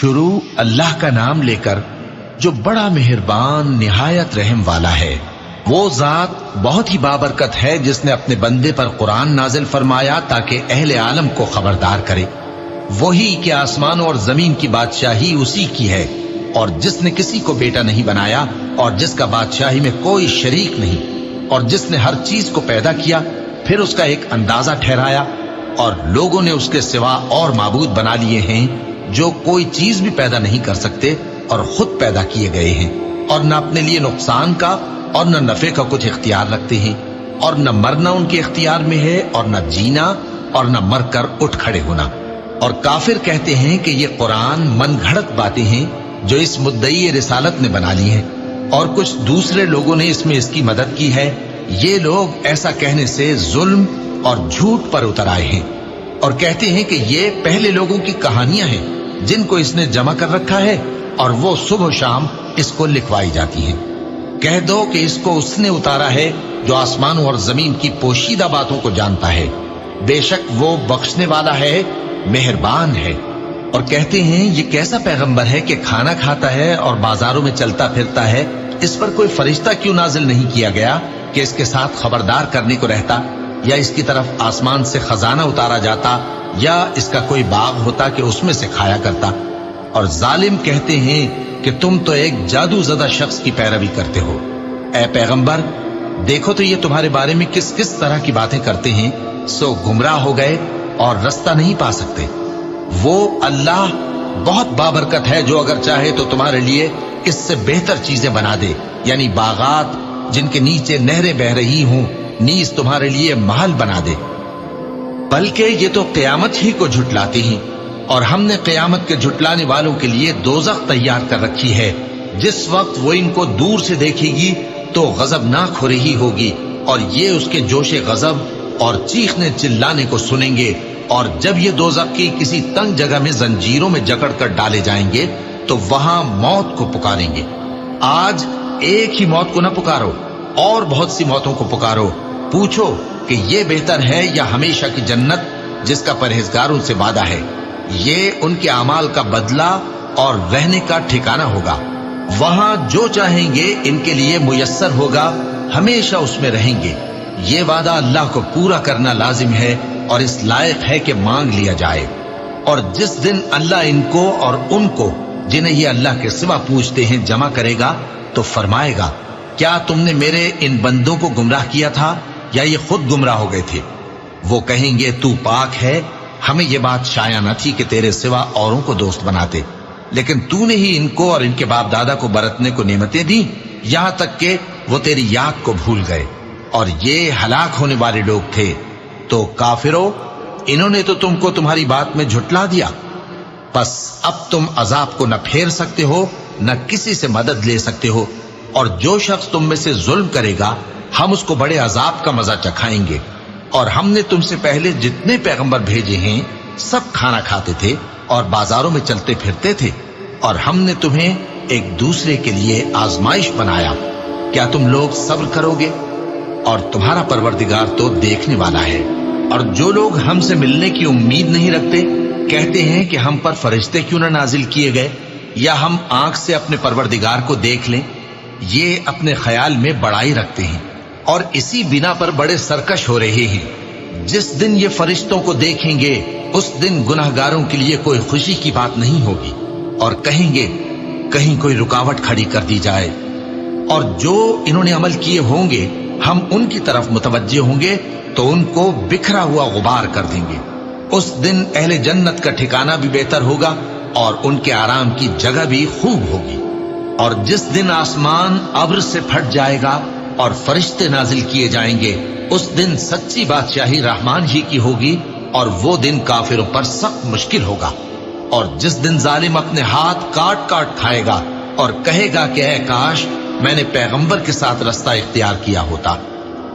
شروع اللہ کا نام لے کر جو بڑا مہربان نہایت رحم والا ہے۔ وہ ذات بہت ہی بابرکت ہے جس نے اپنے بندے پر قرآن نازل فرمایا تاکہ اہل عالم کو خبردار کرے۔ وہی کہ آسمانوں اور زمین کی بادشاہی اسی کی ہے، اور جس نے کسی کو بیٹا نہیں بنایا اور جس کا بادشاہی میں کوئی شریک نہیں، اور جس نے ہر چیز کو پیدا کیا پھر اس کا ایک اندازہ ٹھہرایا، اور لوگوں نے اس کے سوا اور معبود بنا لیے ہیں جو کوئی چیز بھی پیدا نہیں کر سکتے اور خود پیدا کیے گئے ہیں، اور نہ اپنے لیے نقصان کا اور نہ نفع کا کچھ اختیار رکھتے ہیں، اور نہ مرنا ان کے اختیار میں ہے اور نہ جینا اور نہ مر کر اٹھ کھڑے ہونا۔ اور کافر کہتے ہیں کہ یہ قرآن من گھڑت باتیں ہیں جو اس مدعی رسالت نے بنا لی ہیں، اور کچھ دوسرے لوگوں نے اس میں اس کی مدد کی ہے۔ یہ لوگ ایسا کہنے سے ظلم اور جھوٹ پر اتر آئے ہیں، اور کہتے ہیں کہ یہ پہلے لوگوں کی کہانیاں ہیں جن کو اس نے جمع کر رکھا ہے، اور وہ صبح و شام اس کو لکھوائی جاتی ہیں۔ کہہ دو کہ اس کو اس نے اتارا ہے جو آسمانوں اور زمین کی پوشیدہ باتوں کو جانتا ہے، بے شک وہ بخشنے والا ہے، مہربان ہے۔ اور کہتے ہیں یہ کیسا پیغمبر ہے کہ کھانا کھاتا ہے اور بازاروں میں چلتا پھرتا ہے، اس پر کوئی فرشتہ کیوں نازل نہیں کیا گیا کہ اس کے ساتھ خبردار کرنے کو رہتا، یا اس کی طرف آسمان سے خزانہ اتارا جاتا، یا اس کا کوئی باغ ہوتا کہ اس میں سے کھایا کرتا۔ اور ظالم کہتے ہیں کہ تم تو ایک جادو زدہ شخص کی پیروی کرتے ہو۔ اے پیغمبر دیکھو تو یہ تمہارے بارے میں کس کس طرح کی باتیں کرتے ہیں، سو گمراہ ہو گئے اور رستہ نہیں پا سکتے۔ وہ اللہ بہت بابرکت ہے جو اگر چاہے تو تمہارے لیے اس سے بہتر چیزیں بنا دے، یعنی باغات جن کے نیچے نہریں بہ رہی ہوں، نیز تمہارے لیے محل بنا دے۔ بلکہ یہ تو قیامت ہی کو جھٹلاتے ہیں، اور ہم نے قیامت کے جھٹلانے والوں کے لیے دوزخ تیار کر رکھی ہے، جس وقت وہ ان کو دور سے دیکھے گی تو غضبناک ہو رہی ہوگی، اور یہ اس کے جوش غضب اور چیخنے چلانے کو سنیں گے۔ اور جب یہ دوزخ کی کسی تنگ جگہ میں زنجیروں میں جکڑ کر ڈالے جائیں گے تو وہاں موت کو پکاریں گے۔ آج ایک ہی موت کو نہ پکارو، اور بہت سی موتوں کو پکارو، پوچھو کہ یہ بہتر ہے یا ہمیشہ کی جنت جس کا پرہیزگاروں سے وعدہ ہے۔ یہ ان کے اعمال کا بدلہ اور رہنے کا ٹھکانہ ہوگا، وہاں جو چاہیں گے ان کے لیے میسر ہوگا، ہمیشہ اس میں رہیں گے۔ یہ وعدہ اللہ کو پورا کرنا لازم ہے اور اس لائق ہے کہ مانگ لیا جائے۔ اور جس دن اللہ ان کو اور ان کو جنہیں یہ اللہ کے سوا پوچھتے ہیں جمع کرے گا تو فرمائے گا، کیا تم نے میرے ان بندوں کو گمراہ کیا تھا یا یہ خود گمراہ ہو گئے تھے؟ وہ کہیں گے تو پاک ہے، ہمیں یہ بات شایع نہ تھی کہ تیرے سوا اوروں کو دوست بناتے، لیکن تو نے ہی ان کو اور ان کے باپ دادا کو برتنے کو نعمتیں دی، یہاں تک کہ وہ تیری یاد کو بھول گئے، اور یہ ہلاک ہونے والے لوگ تھے۔ تو کافرو، انہوں نے تو تم کو تمہاری بات میں جھٹلا دیا، پس اب تم عذاب کو نہ پھیر سکتے ہو نہ کسی سے مدد لے سکتے ہو، اور جو شخص تم میں سے ظلم کرے گا ہم اس کو بڑے عذاب کا مزہ چکھائیں گے۔ اور ہم نے تم سے پہلے جتنے پیغمبر بھیجے ہیں سب کھانا کھاتے تھے اور بازاروں میں چلتے پھرتے تھے، اور ہم نے تمہیں ایک دوسرے کے لیے آزمائش بنایا، کیا تم لوگ صبر کرو گے؟ اور تمہارا پروردگار تو دیکھنے والا ہے۔ اور جو لوگ ہم سے ملنے کی امید نہیں رکھتے کہتے ہیں کہ ہم پر فرشتے کیوں نہ نازل کیے گئے، یا ہم آنکھ سے اپنے پروردگار کو دیکھ لیں۔ یہ اپنے خیال میں بڑائی رکھتے ہیں اور اسی بنا پر بڑے سرکش ہو رہے ہیں۔ جس دن یہ فرشتوں کو دیکھیں گے اس دن گناہگاروں کے لیے کوئی خوشی کی بات نہیں ہوگی، اور کہیں گے کہیں کوئی رکاوٹ کھڑی کر دی جائے۔ اور جو انہوں نے عمل کیے ہوں گے ہم ان کی طرف متوجہ ہوں گے تو ان کو بکھرا ہوا غبار کر دیں گے۔ اس دن اہل جنت کا ٹھکانہ بھی بہتر ہوگا اور ان کے آرام کی جگہ بھی خوب ہوگی۔ اور جس دن آسمان ابر سے پھٹ جائے گا اور فرشتے نازل کیے جائیں گے، اس دن سچی بادشاہی رحمان ہی کی ہوگی، اور وہ دن کافروں پر سخت مشکل ہوگا۔ اور جس دن ظالم اپنے ہاتھ کاٹ کاٹ کھائے گا اور کہے گا کہ اے کاش میں نے پیغمبر کے ساتھ رستہ اختیار کیا ہوتا،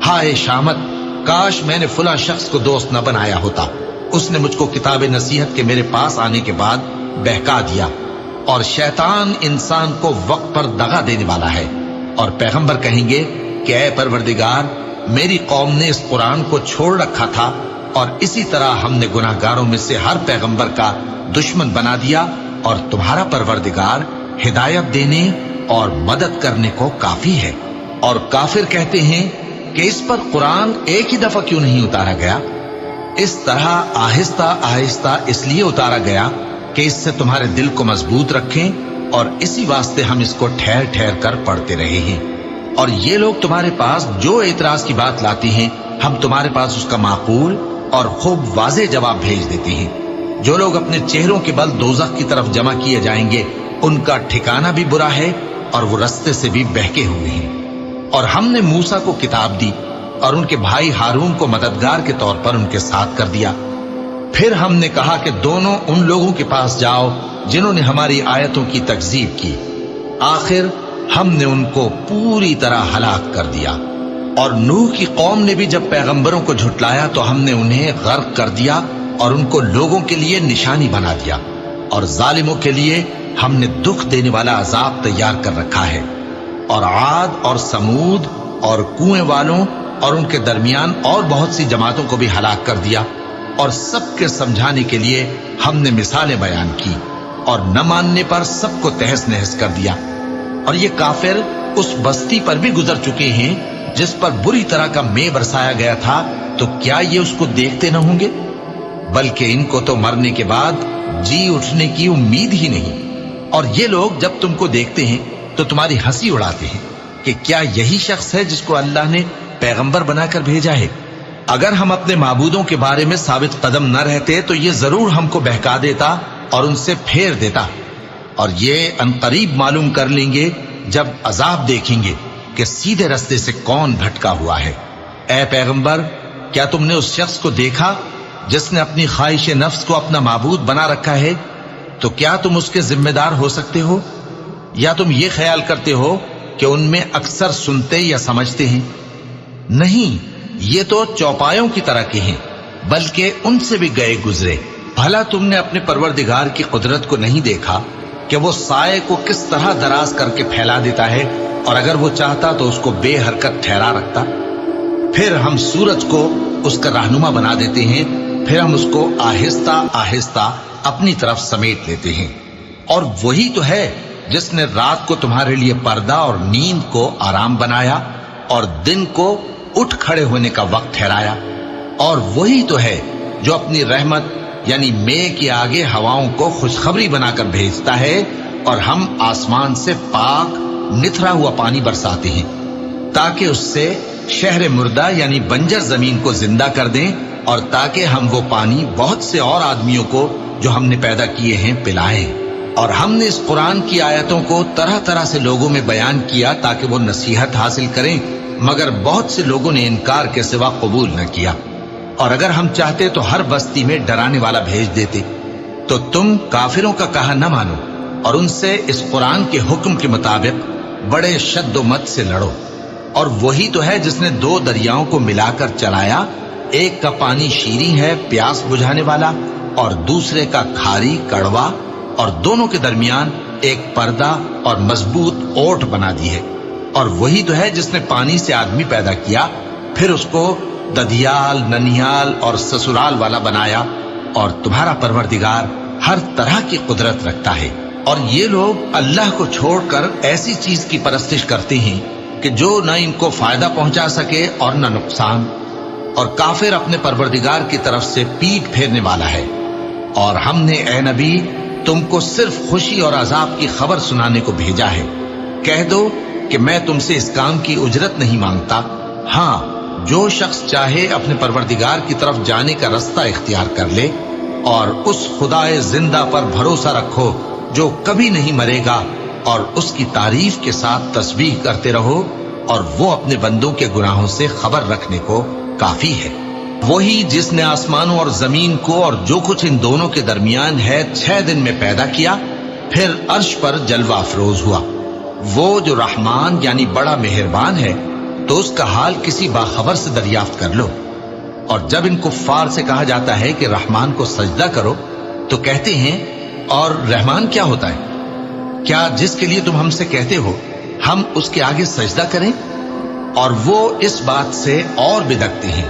ہائے شامت، کاش میں نے فلاں شخص کو دوست نہ بنایا ہوتا، اس نے مجھ کو کتاب نصیحت کے میرے پاس آنے کے بعد بہکا دیا۔ اور شیطان انسان کو وقت پر دغا دینے والا ہے۔ اور پیغمبر کہیں گے کہ اے پروردگار، میری قوم نے اس قرآن کو چھوڑ رکھا تھا، اور اسی طرح ہم نے گناہگاروں میں سے ہر پیغمبر کا دشمن بنا دیا اور تمہارا پروردگار ہدایت دینے اور مدد کرنے کو کافی ہے۔ اور کافر کہتے ہیں کہ اس پر قرآن ایک ہی دفعہ کیوں نہیں اتارا گیا؟ اس طرح آہستہ آہستہ اس لیے اتارا گیا کہ اس سے تمہارے دل کو مضبوط رکھیں، اور اسی واسطے ہم اس کو ٹھہر ٹھہر کر پڑھتے رہے ہیں۔ اور یہ لوگ تمہارے پاس جو اعتراض کی بات لاتی ہیں، ہم تمہارے پاس اس کا معقول اور خوب واضح جواب بھیج دیتے ہیں۔ جو لوگ اپنے چہروں کے بل دوزخ کی طرف جمع کیے جائیں گے، ان کا ٹھکانہ بھی برا ہے اور وہ رستے سے بھی بہکے ہوئے ہیں۔ اور ہم نے موسیٰ کو کتاب دی اور ان کے بھائی ہارون کو مددگار کے طور پر ان کے ساتھ کر دیا۔ پھر ہم نے کہا کہ دونوں ان لوگوں کے پاس جاؤ جنہوں نے ہماری آیتوں کی تکذیب کی۔ آخر ہم نے ان کو پوری طرح ہلاک کر دیا۔ اور نوح کی قوم نے بھی جب پیغمبروں کو جھٹلایا تو ہم نے انہیں غرق کر دیا اور ان کو لوگوں کے لیے نشانی بنا دیا، اور ظالموں کے لیے ہم نے دکھ دینے والا عذاب تیار کر رکھا ہے۔ اور عاد اور سمود اور کنویں والوں اور ان کے درمیان اور بہت سی جماعتوں کو بھی ہلاک کر دیا، اور سب کے سمجھانے کے لیے ہم نے مثالیں بیان کی، اور نہ ماننے پر سب کو تہس نہس کر دیا۔ اور یہ کافر اس بستی پر بھی گزر چکے ہیں جس پر بری طرح کا مے برسایا گیا تھا، تو کیا یہ اس کو دیکھتے نہ ہوں گے؟ بلکہ ان کو تو مرنے کے بعد جی اٹھنے کی امید ہی نہیں۔ اور یہ لوگ جب تم کو دیکھتے ہیں تو تمہاری ہنسی اڑاتے ہیں کہ کیا یہی شخص ہے جس کو اللہ نے پیغمبر بنا کر بھیجا ہے؟ اگر ہم اپنے معبودوں کے بارے میں ثابت قدم نہ رہتے تو یہ ضرور ہم کو بہکا دیتا اور ان سے پھیر دیتا، اور یہ عنقریب معلوم کر لیں گے جب عذاب دیکھیں گے کہ سیدھے رستے سے کون بھٹکا ہوا ہے۔ اے پیغمبر، کیا تم نے اس شخص کو دیکھا جس نے اپنی خواہش نفس کو اپنا معبود بنا رکھا ہے؟ تو کیا تم اس کے ذمہ دار ہو سکتے ہو؟ یا تم یہ خیال کرتے ہو کہ ان میں اکثر سنتے یا سمجھتے ہیں؟ نہیں، یہ تو چوپایوں کی طرح کے ہیں، بلکہ ان سے بھی گئے گزرے۔ بھلا تم نے اپنے پروردگار کی قدرت کو نہیں دیکھا کہ وہ سائے کو کس طرح دراز کر کے پھیلا دیتا ہے، اور اگر وہ چاہتا تو اس کو بے حرکت ٹھہرا رکھتا؟ پھر ہم سورج کو اس کا رہنما بنا دیتے ہیں، پھر ہم اس کو آہستہ آہستہ اپنی طرف سمیٹ لیتے ہیں۔ اور وہی تو ہے جس نے رات کو تمہارے لیے پردہ اور نیند کو آرام بنایا، اور دن کو اٹھ کھڑے ہونے کا وقت ٹھہرایا۔ اور وہی تو ہے جو اپنی رحمت یعنی مے کے آگے ہواؤں کو خوشخبری بنا کر بھیجتا ہے، اور ہم آسمان سے پاک نتھرا ہوا پانی برساتے ہیں تاکہ اس سے شہر مردہ یعنی بنجر زمین کو زندہ کر دیں، اور تاکہ ہم وہ پانی بہت سے اور آدمیوں کو جو ہم نے پیدا کیے ہیں پلائیں۔ اور ہم نے اس قرآن کی آیتوں کو طرح طرح سے لوگوں میں بیان کیا تاکہ وہ نصیحت حاصل کریں، مگر بہت سے لوگوں نے انکار کے سوا قبول نہ کیا۔ اور اگر ہم چاہتے تو ہر بستی میں ڈرانے والا بھیج دیتے۔ تو تم کافروں کا کہا نہ مانو اور ان سے اس قرآن کے حکم کے مطابق بڑے شد و مت سے لڑو۔ اور وہی تو ہے جس نے دو دریاؤں کو ملا کر چلایا، ایک کا پانی شیریں ہے پیاس بجھانے والا، اور دوسرے کا کھاری کڑوا، اور دونوں کے درمیان ایک پردہ اور مضبوط اوٹ بنا دی ہے۔ اور وہی تو ہے جس نے پانی سے آدمی پیدا کیا، پھر اس کو ددیال، ننیال اور سسرال والا بنایا، اور تمہارا پروردگار ہر طرح کی قدرت رکھتا ہے۔ اور یہ لوگ اللہ کو چھوڑ کر ایسی چیز کی پرستش کرتے ہیں کہ جو نہ ان کو فائدہ پہنچا سکے اور نہ نقصان، اور کافر اپنے پروردگار کی طرف سے پیٹ پھیرنے والا ہے۔ اور ہم نے اے نبی تم کو صرف خوشی اور عذاب کی خبر سنانے کو بھیجا ہے۔ کہہ دو کہ میں تم سے اس کام کی اجرت نہیں مانگتا۔ ہاں، جو شخص چاہے اپنے پروردگار کی طرف جانے کا رستہ اختیار کر لے، اور اس خدائے زندہ پر بھروسہ رکھو جو کبھی نہیں مرے گا، اور اس کی تعریف کے ساتھ تسبیح کرتے رہو، اور وہ اپنے بندوں کے گناہوں سے خبر رکھنے کو کافی ہے۔ وہی جس نے آسمانوں اور زمین کو اور جو کچھ ان دونوں کے درمیان ہے 6 دن میں پیدا کیا، پھر عرش پر جلوہ افروز ہوا۔ وہ جو رحمان یعنی بڑا مہربان ہے، تو اس کا حال کسی باخبر سے دریافت کر لو۔ اور جب ان کفار سے کہا جاتا ہے کہ رحمان کو سجدہ کرو، تو کہتے ہیں اور رحمان کیا ہوتا ہے؟ کیا جس کے لیے تم ہم سے کہتے ہو ہم اس کے آگے سجدہ کریں؟ اور وہ اس بات سے اور بدکتے ہیں